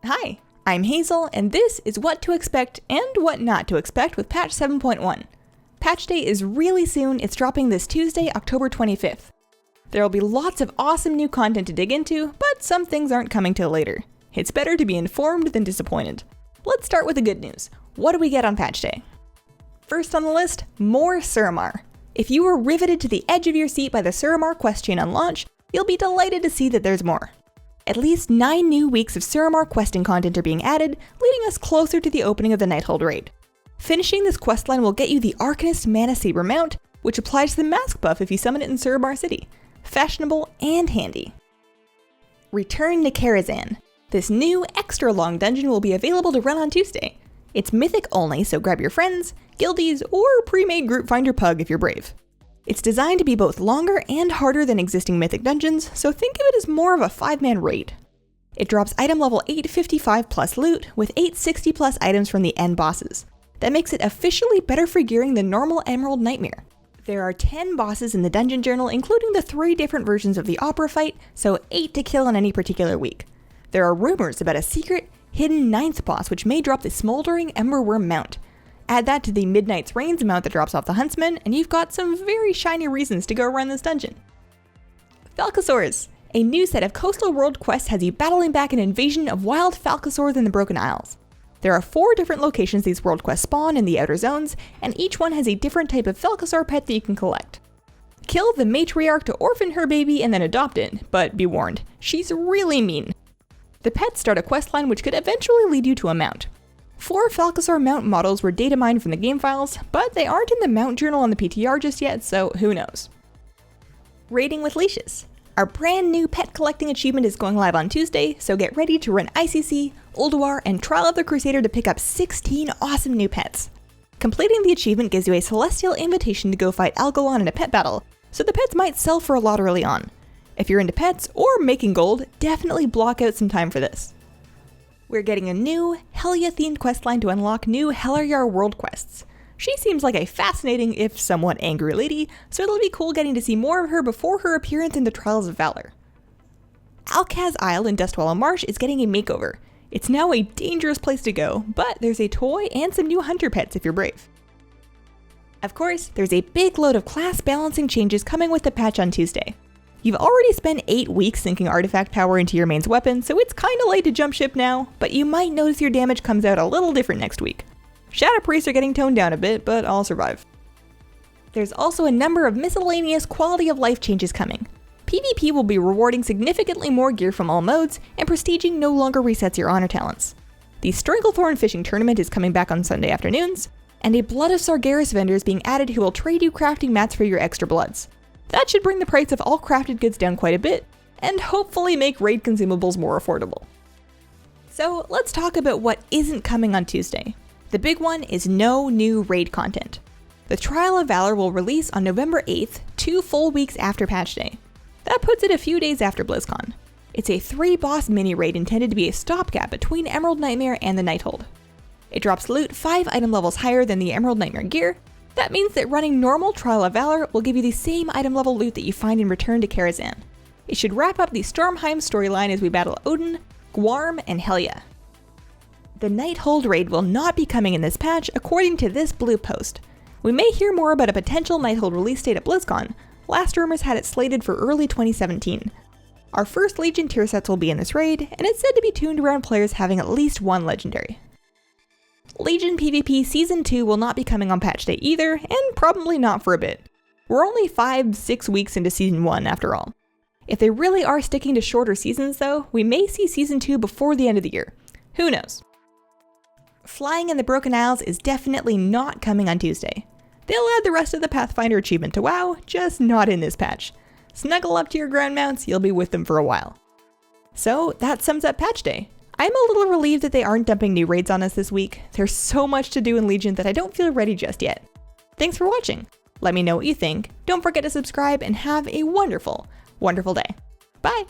Hi, I'm Hazel, and this is what to expect and what not to expect with patch 7.1. Patch day is really soon. It's dropping this Tuesday, October 25th. There will be lots of awesome new content to dig into, but some things aren't coming till later. It's better to be informed than disappointed. Let's start with the good news. What do we get on patch day? First on the list, more Suramar. If you were riveted to the edge of your seat by the Suramar quest chain on launch, you'll be delighted to see that there's more. At least 9 new weeks of Suramar questing content are being added, leading us closer to the opening of the Nighthold Raid. Finishing this questline will get you the Arcanist Manasaber mount, which applies to the mask buff if you summon it in Suramar City. Fashionable and handy. Return to Karazhan. This new, extra long dungeon will be available to run on Tuesday. It's Mythic-only, so grab your friends, guildies, or pre-made group find your pug if you're brave. It's designed to be both longer and harder than existing Mythic dungeons, so think of it as more of a 5-man raid. It drops item level 855 plus loot, with 860 plus items from the end bosses. That makes it officially better for gearing than normal Emerald Nightmare. There are 10 bosses in the dungeon journal, including the 3 different versions of the Opera fight, so 8 to kill in any particular week. There are rumors about a secret, hidden 9th boss which may drop the Smoldering Emberworm mount. Add that to the Midnight's Reigns mount that drops off the Huntsman, and you've got some very shiny reasons to go run this dungeon. Falcosaurs! A new set of Coastal World quests has you battling back an invasion of wild Falcosaurs in the Broken Isles. There are 4 different locations these world quests spawn in the outer zones, and each one has a different type of Falcosaur pet that you can collect. Kill the matriarch to orphan her baby and then adopt it, but be warned, she's really mean. The pets start a questline which could eventually lead you to a mount. 4 Falcosaur mount models were data mined from the game files, but they aren't in the mount journal on the PTR just yet, so who knows. Raiding with Leashes. Our brand new pet collecting achievement is going live on Tuesday, so get ready to run ICC, Ulduar, and Trial of the Crusader to pick up 16 awesome new pets. Completing the achievement gives you a celestial invitation to go fight Algalon in a pet battle, so the pets might sell for a lot early on. If you're into pets or making gold, definitely block out some time for this. We're getting a new Heli Athene questline to unlock new Heliar world quests. She seems like a fascinating, if somewhat angry lady, so it'll be cool getting to see more of her before her appearance in the Trials of Valor. Alcaz Isle in Dustwallow Marsh is getting a makeover. It's now a dangerous place to go, but there's a toy and some new hunter pets if you're brave. Of course, there's a big load of class balancing changes coming with the patch on Tuesday. You've already spent 8 weeks sinking artifact power into your main's weapon, so it's kinda late to jump ship now, but you might notice your damage comes out a little different next week. Shadow Priests are getting toned down a bit, but I'll survive. There's also a number of miscellaneous quality of life changes coming. PvP will be rewarding significantly more gear from all modes, and prestiging no longer resets your honor talents. The Stranglethorn Fishing Tournament is coming back on Sunday afternoons, and a Blood of Sargeras vendor is being added who will trade you crafting mats for your extra bloods. That should bring the price of all crafted goods down quite a bit, and hopefully make raid consumables more affordable. So let's talk about what isn't coming on Tuesday. The big one is no new raid content. The Trial of Valor will release on November 8th, 2 full weeks after patch day. That puts it a few days after BlizzCon. It's a 3-boss mini-raid intended to be a stopgap between Emerald Nightmare and the Nighthold. It drops loot 5 item levels higher than the Emerald Nightmare gear. That means that running normal Trial of Valor will give you the same item level loot that you find in Return to Karazhan. It should wrap up the Stormheim storyline as we battle Odin, Gwarm, and Helia. The Nighthold Raid will not be coming in this patch, according to this blue post. We may hear more about a potential Nighthold release date at BlizzCon. Last rumors had it slated for early 2017. Our first Legion tier sets will be in this raid, and it's said to be tuned around players having at least 1 legendary. Legion PvP Season 2 will not be coming on patch day either, and probably not for a bit. We're only 5-6 weeks into Season 1 after all. If they really are sticking to shorter seasons though, we may see Season 2 before the end of the year. Who knows? Flying in the Broken Isles is definitely not coming on Tuesday. They'll add the rest of the Pathfinder achievement to WoW, just not in this patch. Snuggle up to your ground mounts, you'll be with them for a while. So that sums up patch day. I'm a little relieved that they aren't dumping new raids on us this week. There's so much to do in Legion that I don't feel ready just yet. Thanks for watching. Let me know what you think. Don't forget to subscribe and have a wonderful, wonderful day. Bye!